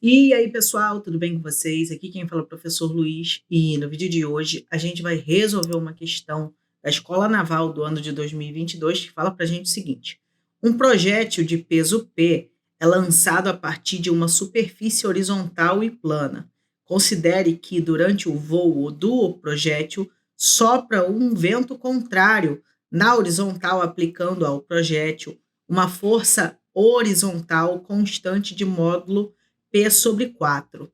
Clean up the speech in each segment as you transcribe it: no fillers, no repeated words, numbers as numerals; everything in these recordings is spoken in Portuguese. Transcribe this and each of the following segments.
E aí, pessoal, tudo bem com vocês? Aqui quem fala é o professor Luiz e no vídeo de hoje a gente vai resolver uma questão da Escola Naval do ano de 2022 que fala para a gente o seguinte: um projétil de peso P é lançado a partir de uma superfície horizontal e plana. Considere que durante o voo do projétil sopra um vento contrário na horizontal, aplicando ao projétil uma força horizontal constante de módulo P/4.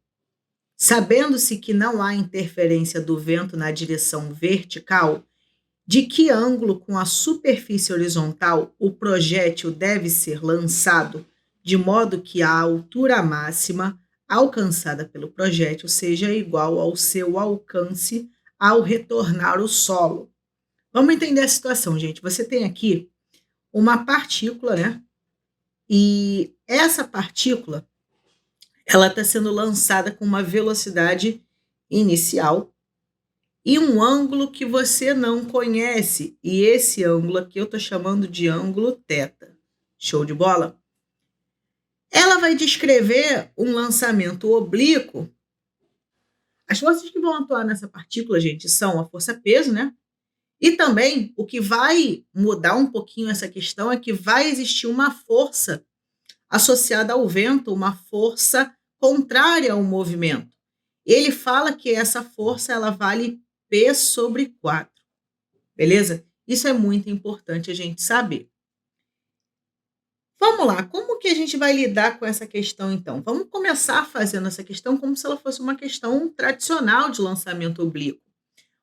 Sabendo-se que não há interferência do vento na direção vertical, de que ângulo com a superfície horizontal o projétil deve ser lançado, de modo que a altura máxima alcançada pelo projétil seja igual ao seu alcance ao retornar ao solo. Vamos entender a situação, gente. Você tem aqui uma partícula, né? E essa partícula ela está sendo lançada com uma velocidade inicial e um ângulo que você não conhece. E esse ângulo aqui eu estou chamando de ângulo θ. Show de bola? Ela vai descrever um lançamento oblíquo. As forças que vão atuar nessa partícula, gente, são a força-peso, né? E também o que vai mudar um pouquinho essa questão é que vai existir uma força associada ao vento, uma força contrária ao movimento. Ele fala que essa força ela vale P/4, beleza? Isso é muito importante a gente saber. Vamos lá, como que a gente vai lidar com essa questão então? Vamos começar fazendo essa questão como se ela fosse uma questão tradicional de lançamento oblíquo.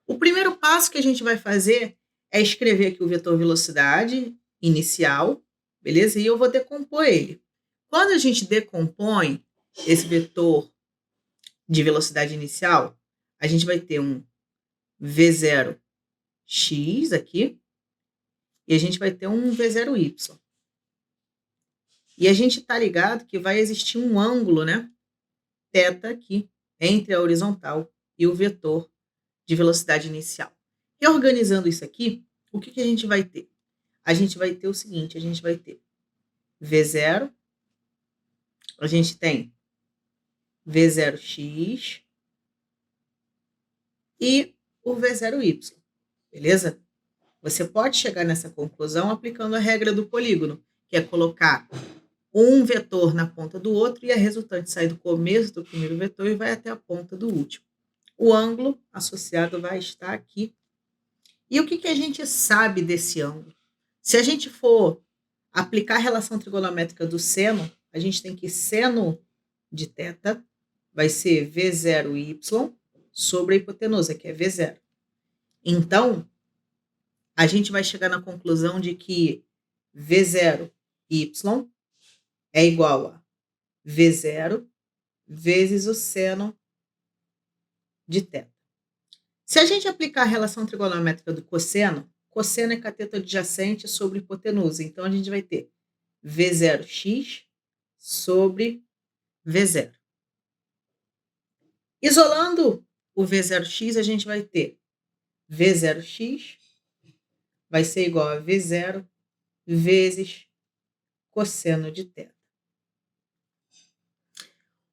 O primeiro passo que a gente vai fazer é escrever aqui o vetor velocidade inicial, beleza? E eu vou decompor ele. Quando a gente decompõe esse vetor de velocidade inicial, a gente vai ter um V0x aqui e a gente vai ter um V0y. E a gente está ligado que vai existir um ângulo, né, θ aqui, entre a horizontal e o vetor de velocidade inicial. E organizando isso aqui, o que a gente vai ter? A gente vai ter o seguinte, a gente vai ter V0, a gente tem V0x e o V0y, beleza? Você pode chegar nessa conclusão aplicando a regra do polígono, que é colocar um vetor na ponta do outro e a resultante sai do começo do primeiro vetor e vai até a ponta do último. O ângulo associado vai estar aqui. E o que a gente sabe desse ângulo? Se a gente for aplicar a relação trigonométrica do seno, a gente tem que seno de θ vai ser V0y sobre a hipotenusa, que é V0. Então, a gente vai chegar na conclusão de que V0y é igual a V0 vezes o seno de θ. Se a gente aplicar a relação trigonométrica do cosseno é cateto adjacente sobre hipotenusa. Então, a gente vai ter V0x sobre V0. Isolando o V0x, a gente vai ter V0x vai ser igual a V0 vezes cosseno de θ.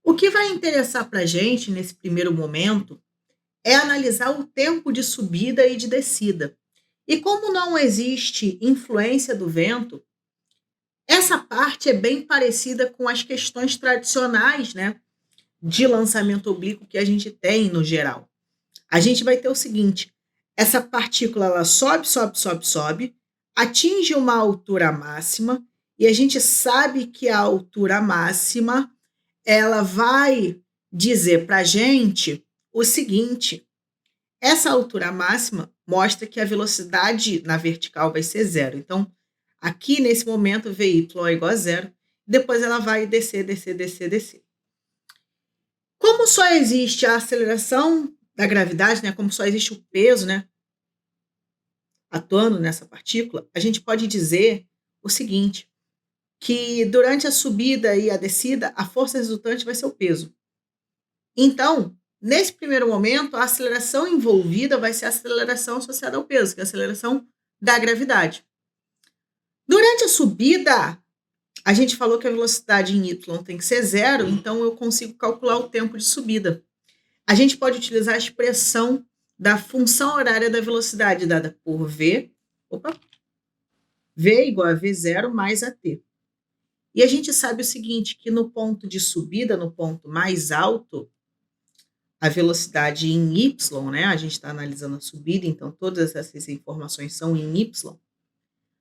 O que vai interessar para a gente nesse primeiro momento é analisar o tempo de subida e de descida. E como não existe influência do vento, essa parte é bem parecida com as questões tradicionais, né, de lançamento oblíquo que a gente tem no geral. A gente vai ter o seguinte, essa partícula ela sobe, atinge uma altura máxima e a gente sabe que a altura máxima ela vai dizer para a gente o seguinte, essa altura máxima mostra que a velocidade na vertical vai ser zero. Então, aqui nesse momento, Vy é igual a zero, depois ela vai descer. Como só existe a aceleração da gravidade, né, como só existe o peso, né, atuando nessa partícula, a gente pode dizer o seguinte, que durante a subida e a descida, a força resultante vai ser o peso. Então, nesse primeiro momento, a aceleração envolvida vai ser a aceleração associada ao peso, que é a aceleração da gravidade. Durante a subida, A gente falou que a velocidade em y tem que ser zero, então eu consigo calcular o tempo de subida. A gente pode utilizar a expressão da função horária da velocidade, dada por v, v igual a v0 mais at. E a gente sabe o seguinte, que no ponto de subida, no ponto mais alto, a velocidade em y, né? A gente está analisando a subida, então todas essas informações são em y.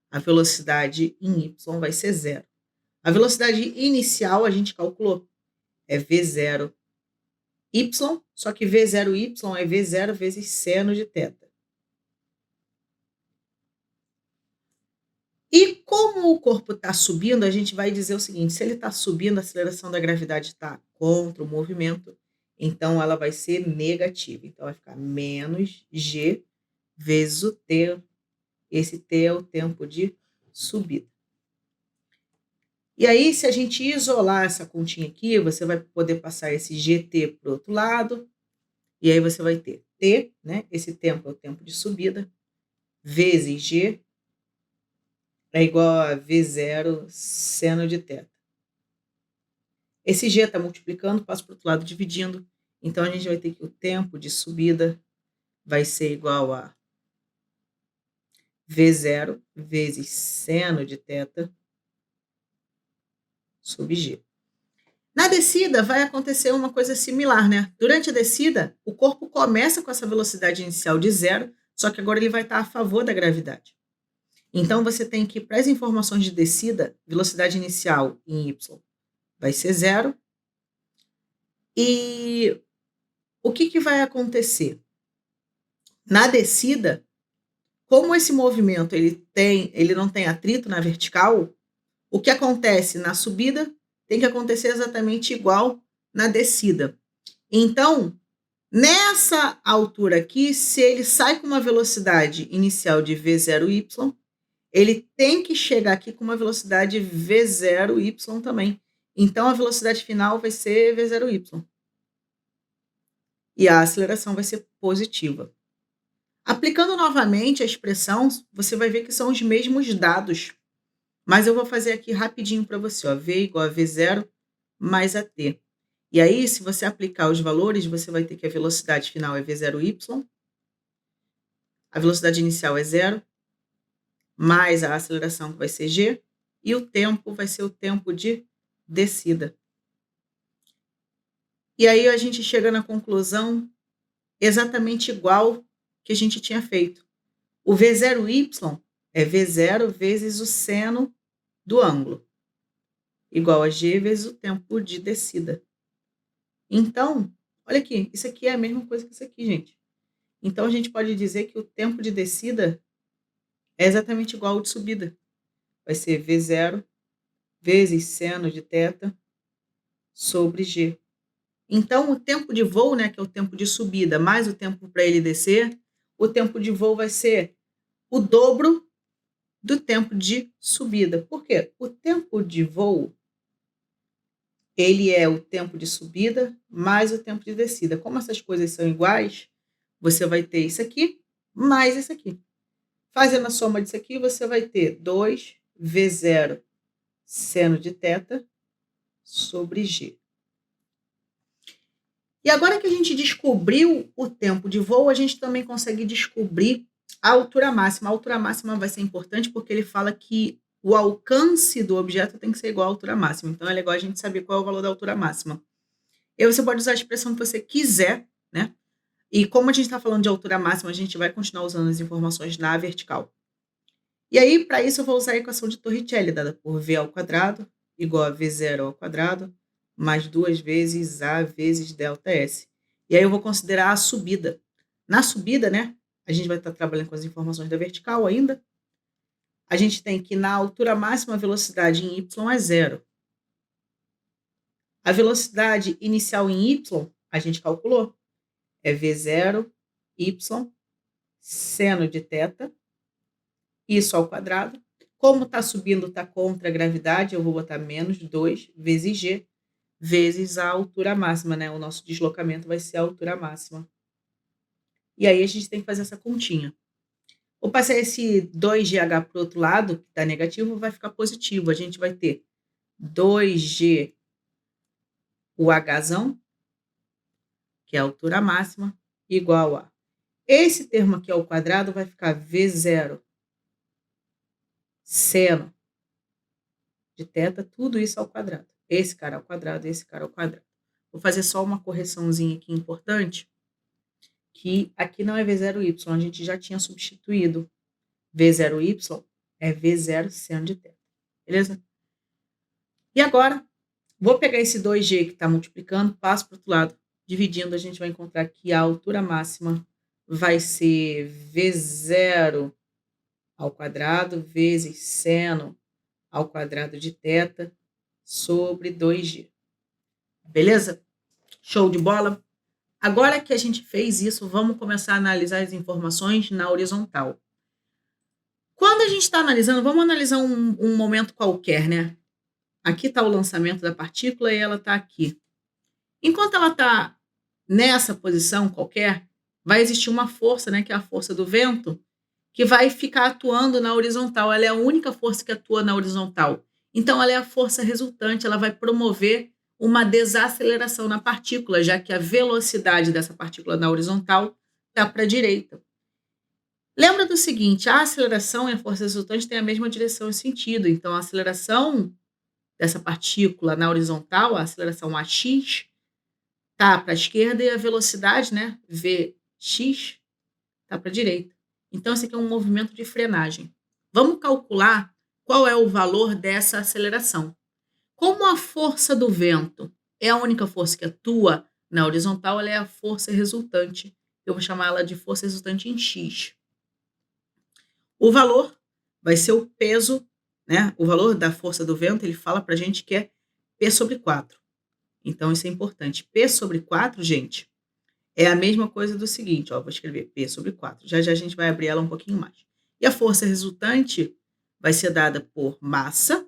A velocidade em y vai ser zero. A velocidade inicial a gente calculou, é v0y, só que v0y é v0 vezes seno de θ. E como o corpo está subindo, a gente vai dizer o seguinte, se ele está subindo, a aceleração da gravidade está contra o movimento, então ela vai ser negativa. Então vai ficar menos g vezes o t. Esse t é o tempo de subida. E aí, se a gente isolar essa continha aqui, você vai poder passar esse gt para o outro lado, e aí você vai ter t, né? Esse tempo é o tempo de subida, vezes g, é igual a v0 seno de θ. Esse g está multiplicando, passa para o outro lado dividindo, então a gente vai ter que o tempo de subida vai ser igual a v0 vezes seno de θ sobre g. Na descida vai acontecer uma coisa similar, né? Durante a descida, o corpo começa com essa velocidade inicial de zero, só que agora ele vai estar a favor da gravidade. Então você tem que, para as informações de descida, velocidade inicial em y vai ser zero. E o que vai acontecer? Na descida, como esse movimento ele não tem atrito na vertical, o que acontece na subida tem que acontecer exatamente igual na descida. Então, nessa altura aqui, se ele sai com uma velocidade inicial de v0y, ele tem que chegar aqui com uma velocidade v0y também. Então, a velocidade final vai ser v0y. E a aceleração vai ser positiva. Aplicando novamente a expressão, você vai ver que são os mesmos dados. Mas eu vou fazer aqui rapidinho para você, ó, v igual a v0 mais at. E aí, se você aplicar os valores, você vai ter que a velocidade final é v0y, a velocidade inicial é zero, mais a aceleração que vai ser g, e o tempo vai ser o tempo de descida. E aí a gente chega na conclusão exatamente igual que a gente tinha feito. O v0y é v0 vezes o seno do ângulo, igual a g vezes o tempo de descida. Então, olha aqui, isso aqui é a mesma coisa que isso aqui, gente. Então, a gente pode dizer que o tempo de descida é exatamente igual ao de subida. Vai ser v0 vezes seno de θ sobre g. Então, o tempo de voo, né, que é o tempo de subida, mais o tempo para ele descer, o tempo de voo vai ser o dobro do tempo de subida. Por quê? O tempo de voo, ele é o tempo de subida mais o tempo de descida. Como essas coisas são iguais, você vai ter isso aqui mais isso aqui. Fazendo a soma disso aqui, você vai ter 2v0 seno de θ sobre g. E agora que a gente descobriu o tempo de voo, a gente também consegue descobrir a altura máxima. A altura máxima vai ser importante porque ele fala que o alcance do objeto tem que ser igual à altura máxima. Então, é legal a gente saber qual é o valor da altura máxima. E aí você pode usar a expressão que você quiser, né? E como a gente está falando de altura máxima, a gente vai continuar usando as informações na vertical. E aí, para isso, eu vou usar a equação de Torricelli, dada por v ao quadrado, igual a v0 ao quadrado, mais 2 vezes a vezes ΔS. E aí eu vou considerar a subida. Na subida, né, a gente vai estar trabalhando com as informações da vertical ainda. A gente tem que na altura máxima a velocidade em y é zero. A velocidade inicial em y, a gente calculou, é v0, y, seno de θ, isso ao quadrado. Como está subindo, está contra a gravidade, eu vou botar menos 2 vezes g, vezes a altura máxima, né? O nosso deslocamento vai ser a altura máxima. E aí a gente tem que fazer essa continha. Vou passar esse 2gh para o outro lado, que está negativo, vai ficar positivo. A gente vai ter 2G o Hzão, que é a altura máxima, igual a... Esse termo aqui ao quadrado vai ficar V0 seno de θ, tudo isso ao quadrado. Esse cara ao quadrado, esse cara ao quadrado. Vou fazer só uma correçãozinha aqui importante, que aqui não é V0y, a gente já tinha substituído. V0y é V0 seno de θ, beleza? E agora, vou pegar esse 2G que está multiplicando, passo para o outro lado, dividindo, a gente vai encontrar que a altura máxima vai ser V0 ao quadrado vezes seno ao quadrado de θ sobre 2G. Beleza? Show de bola? Agora que a gente fez isso, vamos começar a analisar as informações na horizontal. Quando a gente está analisando, vamos analisar um momento qualquer, né? Aqui está o lançamento da partícula e ela está aqui. Enquanto ela está nessa posição qualquer, vai existir uma força, né, que é a força do vento, que vai ficar atuando na horizontal. Ela é a única força que atua na horizontal. Então, ela é a força resultante, ela vai promover uma desaceleração na partícula, já que a velocidade dessa partícula na horizontal está para a direita. Lembra do seguinte, a aceleração e a força resultante têm a mesma direção e sentido. Então, a aceleração dessa partícula na horizontal, a aceleração AX, está para a esquerda e a velocidade, né, Vx, está para a direita. Então, esse aqui é um movimento de frenagem. Vamos calcular qual é o valor dessa aceleração. Como a força do vento é a única força que atua na horizontal, ela é a força resultante. Eu vou chamar ela de força resultante em x. O valor vai ser o peso, né? O valor da força do vento, ele fala para a gente que é P sobre 4. Então, isso é importante. P sobre 4, gente, é a mesma coisa do seguinte, ó, vou escrever P sobre 4. Já já a gente vai abrir ela um pouquinho mais. E a força resultante vai ser dada por massa,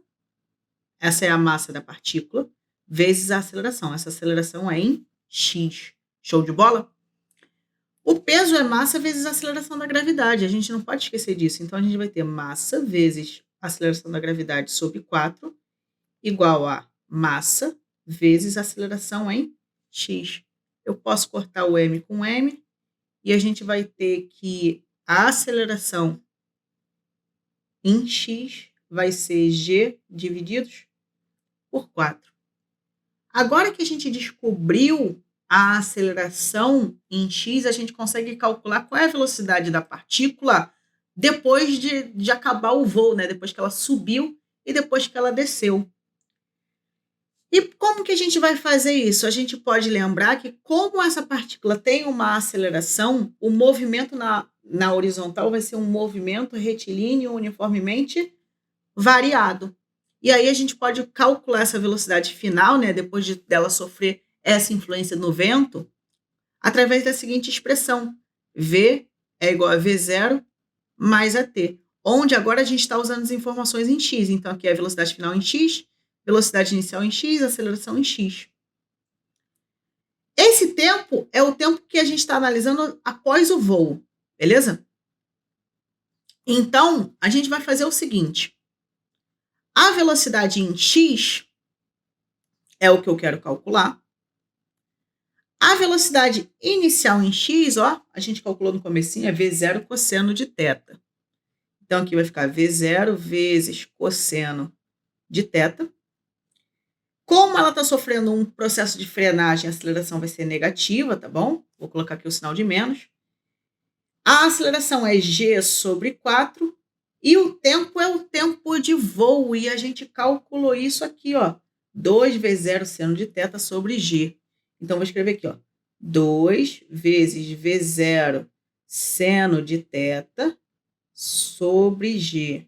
essa é a massa da partícula, vezes a aceleração. Essa aceleração é em x. Show de bola? O peso é massa vezes a aceleração da gravidade. A gente não pode esquecer disso. Então, a gente vai ter massa vezes a aceleração da gravidade sobre 4 igual a massa vezes a aceleração em x. Eu posso cortar o m com m e a gente vai ter que a aceleração em x vai ser g divididos por 4. Agora que a gente descobriu a aceleração em x, a gente consegue calcular qual é a velocidade da partícula depois de acabar o voo, né? Depois que ela subiu e depois que ela desceu. E como que a gente vai fazer isso? A gente pode lembrar que como essa partícula tem uma aceleração, o movimento na horizontal vai ser um movimento retilíneo uniformemente variado. E aí a gente pode calcular essa velocidade final, né, depois dela sofrer essa influência no vento, através da seguinte expressão. V é igual a V0 mais a t, onde agora a gente está usando as informações em x. Então, aqui é a velocidade final em x, velocidade inicial em x, aceleração em x. Esse tempo é o tempo que a gente está analisando após o voo, beleza? Então, a gente vai fazer o seguinte. A velocidade em x é o que eu quero calcular. A velocidade inicial em x, ó, a gente calculou no comecinho, é V0 cosseno de θ. Então, aqui vai ficar V0 vezes cosseno de θ. Como ela está sofrendo um processo de frenagem, a aceleração vai ser negativa, tá bom? Vou colocar aqui o sinal de menos. A aceleração é g sobre 4 e o tempo é o tempo de voo. E a gente calculou isso aqui, ó. 2 vezes 0 seno de θ sobre g. Então, vou escrever aqui, ó. 2 vezes V0 seno de θ sobre g.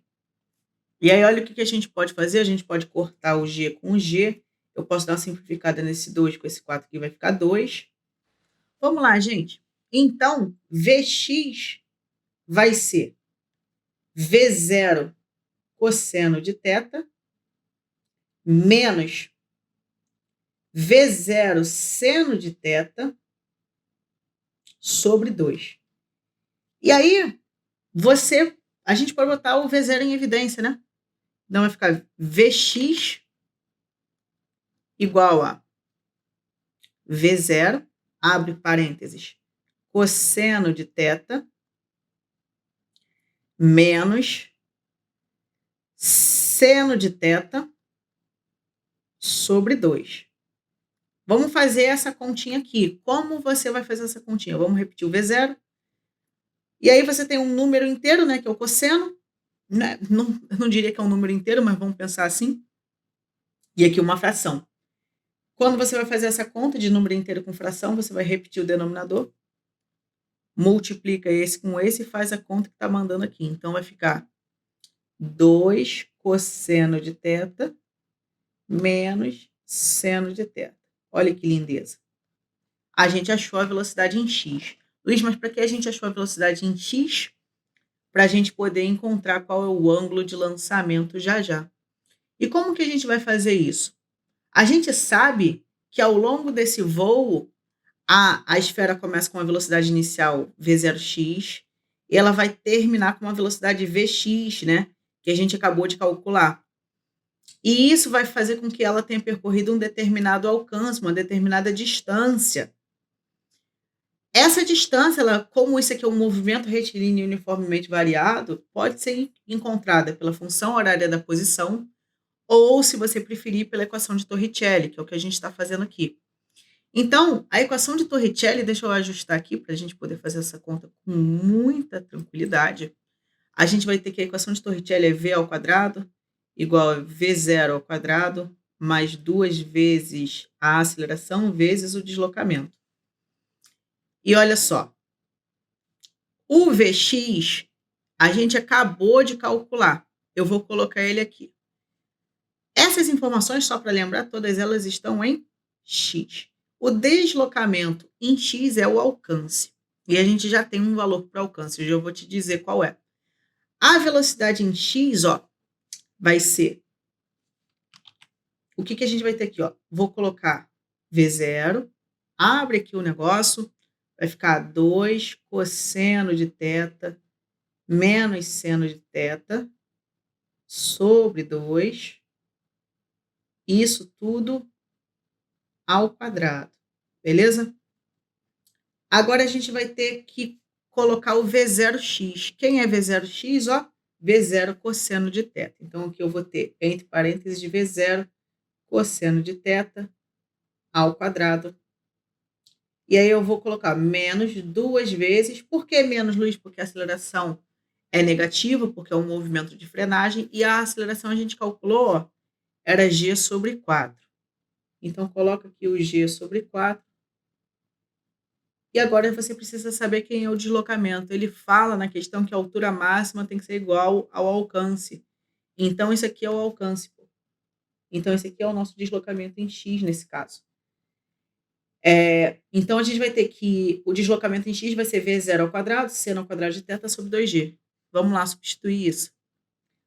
E aí, olha o que a gente pode fazer. A gente pode cortar o g com o g. Eu posso dar uma simplificada nesse 2 com esse 4 aqui, vai ficar 2. Vamos lá, gente. Então, Vx vai ser V0 cosseno de θ menos V0 seno de θ sobre 2. E aí, a gente pode botar o V0 em evidência, né? Então, vai ficar Vx igual a V0, abre parênteses, cosseno de θ, menos seno de θ sobre 2. Vamos fazer essa continha aqui. Como você vai fazer essa continha? Vamos repetir o V0. E aí você tem um número inteiro, né, que é o cosseno. Né? Não, eu não diria que é um número inteiro, mas vamos pensar assim. E aqui uma fração. Quando você vai fazer essa conta de número inteiro com fração, você vai repetir o denominador, multiplica esse com esse e faz a conta que está mandando aqui. Então, vai ficar 2 cosseno de θ menos seno de θ. Olha que lindeza. A gente achou a velocidade em x. Luiz, mas para que a gente achou a velocidade em x? Para a gente poder encontrar qual é o ângulo de lançamento já já. E como que a gente vai fazer isso? A gente sabe que ao longo desse voo, a esfera começa com uma velocidade inicial v0x e ela vai terminar com uma velocidade vx, né? Que a gente acabou de calcular. E isso vai fazer com que ela tenha percorrido um determinado alcance, uma determinada distância. Essa distância, ela, como isso aqui é um movimento retilíneo uniformemente variado, pode ser encontrada pela função horária da posição ou, se você preferir, pela equação de Torricelli, que é o que a gente está fazendo aqui. Então, a equação de Torricelli, deixa eu ajustar aqui para a gente poder fazer essa conta com muita tranquilidade. A gente vai ter que a equação de Torricelli é v ao quadrado igual a v0 ao quadrado mais 2 vezes a aceleração vezes o deslocamento. E olha só, o Vx a gente acabou de calcular. Eu vou colocar ele aqui. Essas informações, só para lembrar, todas elas estão em x. O deslocamento em x é o alcance. E a gente já tem um valor para o alcance. Hoje eu vou te dizer qual é. A velocidade em x, ó, vai ser... O que a gente vai ter aqui? Ó? Vou colocar V0. Abre aqui o negócio. Vai ficar 2 cosseno de θ menos seno de θ sobre 2. Isso tudo ao quadrado. Beleza? Agora a gente vai ter que colocar o V0x. Quem é V0x? Ó, V0 cosseno de θ. Então, aqui eu vou ter, entre parênteses, de V0 cosseno de θ ao quadrado. E aí eu vou colocar menos 2 vezes. Por que menos, Luiz? Porque a aceleração é negativa, porque é um movimento de frenagem, e a aceleração a gente calculou, ó, era g sobre 4. Então, coloca aqui o g sobre 4. E agora você precisa saber quem é o deslocamento. Ele fala na questão que a altura máxima tem que ser igual ao alcance. Então, isso aqui é o alcance. Então, esse aqui é o nosso deslocamento em x, nesse caso. Então, a gente vai ter que... O deslocamento em x vai ser v0 ao quadrado, seno ao quadrado de θ sobre 2g. Vamos lá substituir isso.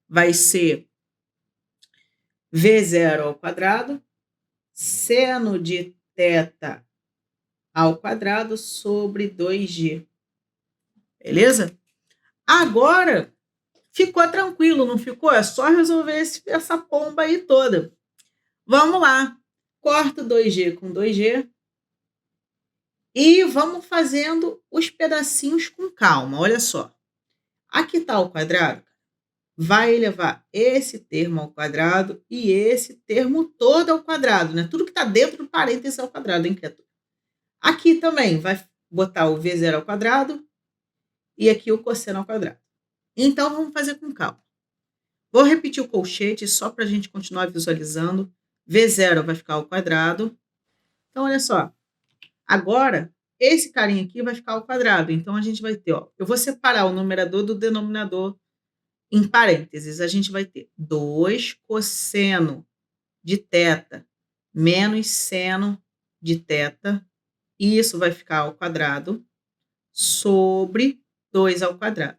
Vai ser v0 ao quadrado, seno de θ ao quadrado sobre 2g. Beleza? Agora, ficou tranquilo, não ficou? É só resolver essa pomba aí toda. Vamos lá. Corto 2g com 2g. E vamos fazendo os pedacinhos com calma. Olha só. Aqui está o quadrado. Vai levar esse termo ao quadrado e esse termo todo ao quadrado, né? Tudo que está dentro do parênteses ao quadrado, hein, criatura? Aqui também vai botar o V0 ao quadrado e aqui o cosseno ao quadrado. Então, vamos fazer com calma. Vou repetir o colchete só para a gente continuar visualizando. V0 vai ficar ao quadrado. Então, olha só. Agora, esse carinha aqui vai ficar ao quadrado. Então, a gente vai ter, ó, eu vou separar o numerador do denominador em parênteses. A gente vai ter 2 cosseno de θ menos seno de θ. Isso vai ficar ao quadrado sobre 2 ao quadrado.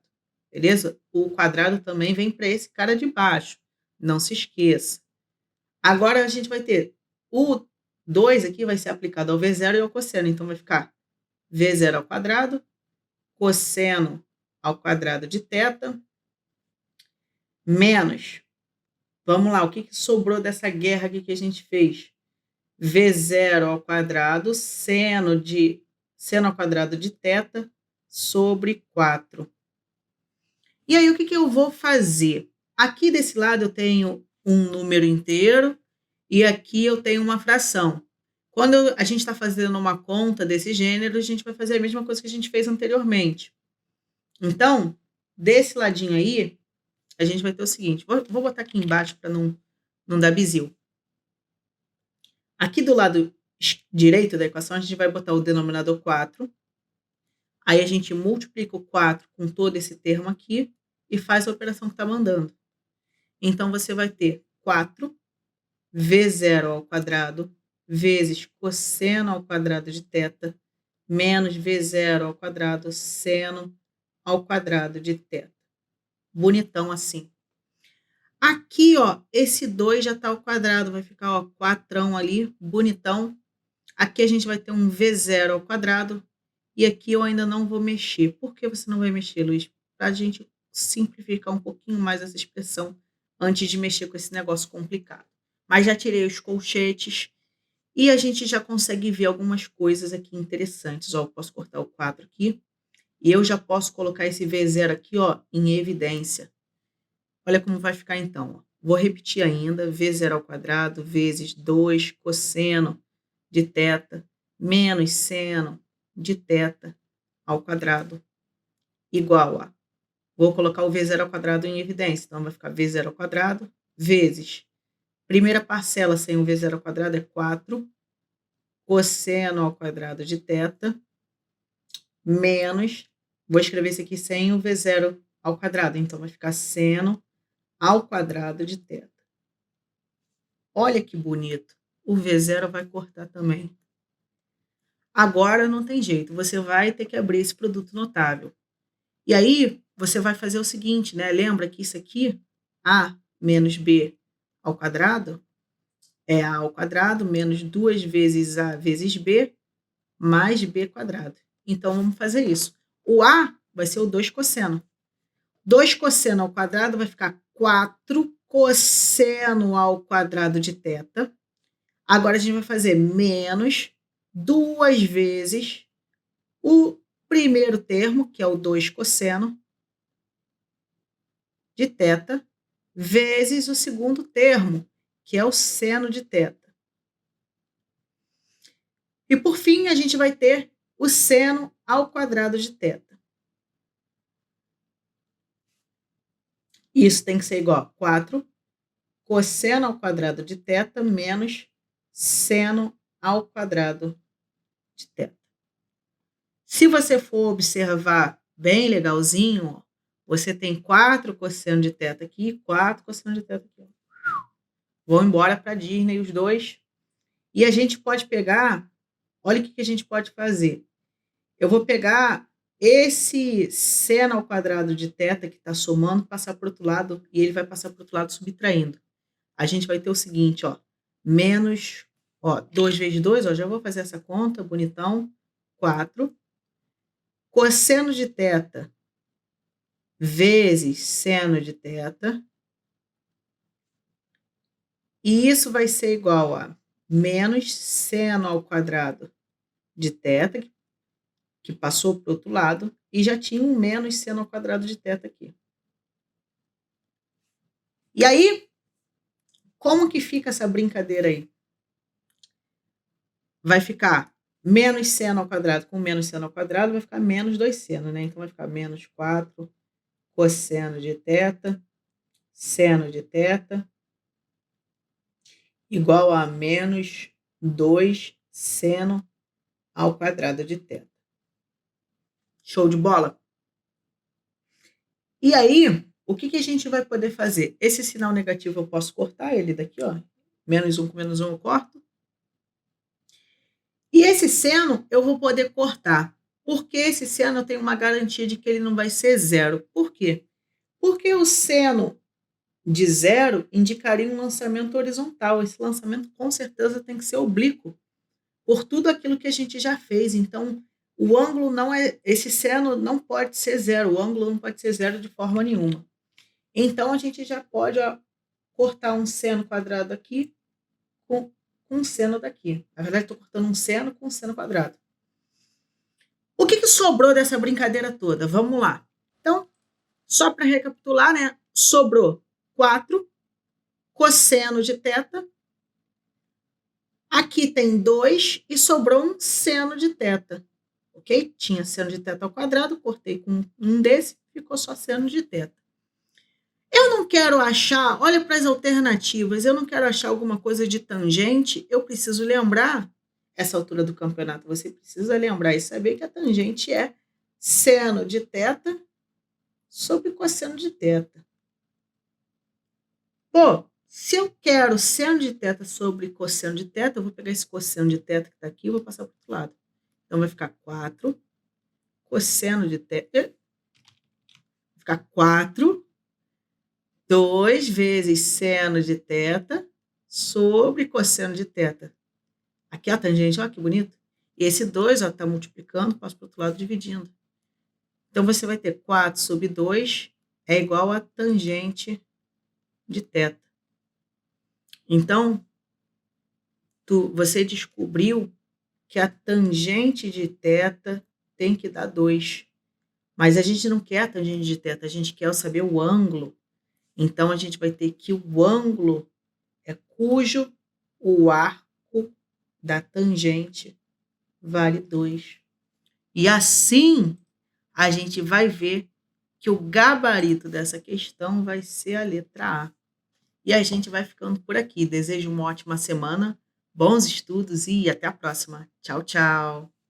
Beleza? O quadrado também vem para esse cara de baixo. Não se esqueça. Agora, a gente vai ter o 2 aqui vai ser aplicado ao V0 e ao cosseno. Então, vai ficar V0 ao quadrado, cosseno ao quadrado de θ, menos. Vamos lá, o que sobrou dessa guerra aqui que a gente fez? V0 ao quadrado, seno ao quadrado de θ sobre 4. E aí, o que eu vou fazer? Aqui desse lado eu tenho um número inteiro e aqui eu tenho uma fração. Quando a gente está fazendo uma conta desse gênero, a gente vai fazer a mesma coisa que a gente fez anteriormente. Então, desse ladinho aí, a gente vai ter o seguinte, vou botar aqui embaixo para não dar bizil. Aqui do lado direito da equação, a gente vai botar o denominador 4, aí a gente multiplica o 4 com todo esse termo aqui e faz a operação que está mandando. Então, você vai ter 4 V0 ao quadrado vezes cosseno ao quadrado de θ menos V0 ao quadrado seno ao quadrado de θ. Bonitão assim. Aqui, ó, esse 2 já está ao quadrado, vai ficar, ó, 4 ali, bonitão. Aqui a gente vai ter um V0 ao quadrado e aqui eu ainda não vou mexer. Por que você não vai mexer, Luiz? Para a gente simplificar um pouquinho mais essa expressão antes de mexer com esse negócio complicado. Mas já tirei os colchetes e a gente já consegue ver algumas coisas aqui interessantes. Ó, eu posso cortar o 4 aqui e eu já posso colocar esse V0 aqui, ó, em evidência. Olha como vai ficar então. Ó. Vou repetir ainda, V0 ao quadrado vezes 2 cosseno de θ menos seno de θ ao quadrado igual a... Vou colocar o V0 ao quadrado em evidência. Então, vai ficar V0 ao quadrado vezes... Primeira parcela sem o V0 ao quadrado é 4 cosseno ao quadrado de θ menos... Vou escrever isso aqui sem o V0 ao quadrado. Então, vai ficar seno ao quadrado de θ. Olha que bonito. O V0 vai cortar também. Agora não tem jeito, você vai ter que abrir esse produto notável. E aí, você vai fazer o seguinte, né? Lembra que isso aqui, A menos B ao quadrado, é A ao quadrado menos 2 vezes A vezes B, mais B quadrado. Então, vamos fazer isso. O A vai ser o 2 cosseno. 2 cosseno ao quadrado vai ficar 4 cosseno ao quadrado de θ. Agora, a gente vai fazer menos 2 vezes o primeiro termo, que é o 2 cosseno de θ, vezes o segundo termo, que é o seno de θ. E, por fim, a gente vai ter o seno ao quadrado de θ. Isso tem que ser igual a 4 cosseno ao quadrado de θ menos seno ao quadrado de θ. Se você for observar bem legalzinho, ó, você tem 4 cosseno de θ aqui, 4 cosseno de θ aqui. Vão embora para a Disney os dois. E a gente pode pegar, olha o que a gente pode fazer. Eu vou pegar esse seno ao quadrado de θ que está somando, passar para o outro lado, e ele vai passar para o outro lado subtraindo. A gente vai ter o seguinte, ó, menos, ó, 2 vezes 2, ó, já vou fazer essa conta, bonitão, 4. Cosseno de θ vezes seno de θ. E isso vai ser igual a menos seno ao quadrado de θ, que passou para o outro lado, e já tinha um menos seno ao quadrado de θ aqui. E aí, como que fica essa brincadeira aí? Vai ficar menos seno ao quadrado com menos seno ao quadrado, vai ficar menos 2 seno, né? Então, vai ficar menos 4 cosseno de θ, seno de θ, igual a menos 2 seno ao quadrado de θ. Show de bola? E aí, o que a gente vai poder fazer? Esse sinal negativo eu posso cortar ele daqui, ó. Menos 1 com menos 1 eu corto. E esse seno eu vou poder cortar. Porque esse seno eu tenho uma garantia de que ele não vai ser zero. Por quê? Porque o seno de zero indicaria um lançamento horizontal. Esse lançamento com certeza tem que ser oblíquo, por tudo aquilo que a gente já fez. Então, o ângulo não é... Esse seno não pode ser zero. O ângulo não pode ser zero de forma nenhuma. Então, a gente já pode, ó, cortar um seno quadrado aqui com com um seno daqui. Na verdade, estou cortando um seno com um seno quadrado. O que sobrou dessa brincadeira toda? Vamos lá. Então, só para recapitular, né? Sobrou 4 cosseno de θ. Aqui tem 2 e sobrou um seno de θ. Ok? Tinha seno de θ ao quadrado, cortei com um desse, ficou só seno de θ. Eu não quero achar, olha para as alternativas, eu não quero achar alguma coisa de tangente, eu preciso lembrar, essa altura do campeonato, você precisa lembrar e saber que a tangente é seno de θ sobre cosseno de θ. Pô, se eu quero seno de θ sobre cosseno de θ, eu vou pegar esse cosseno de θ que está aqui e vou passar para o outro lado. Então, vai ficar 4 cosseno de θ, vai ficar 4, 2 vezes seno de θ sobre cosseno de θ. Aqui a tangente, olha que bonito. E esse 2 está multiplicando, passo para o outro lado dividindo. Então, você vai ter 4 sobre 2 é igual a tangente de θ. Então, você descobriu que a tangente de θ tem que dar 2. Mas a gente não quer a tangente de θ, a gente quer saber o ângulo. Então, a gente vai ter que o ângulo é cujo o arco da tangente vale 2. E assim, a gente vai ver que o gabarito dessa questão vai ser a letra A. E a gente vai ficando por aqui. Desejo uma ótima semana, bons estudos e até a próxima. Tchau, tchau.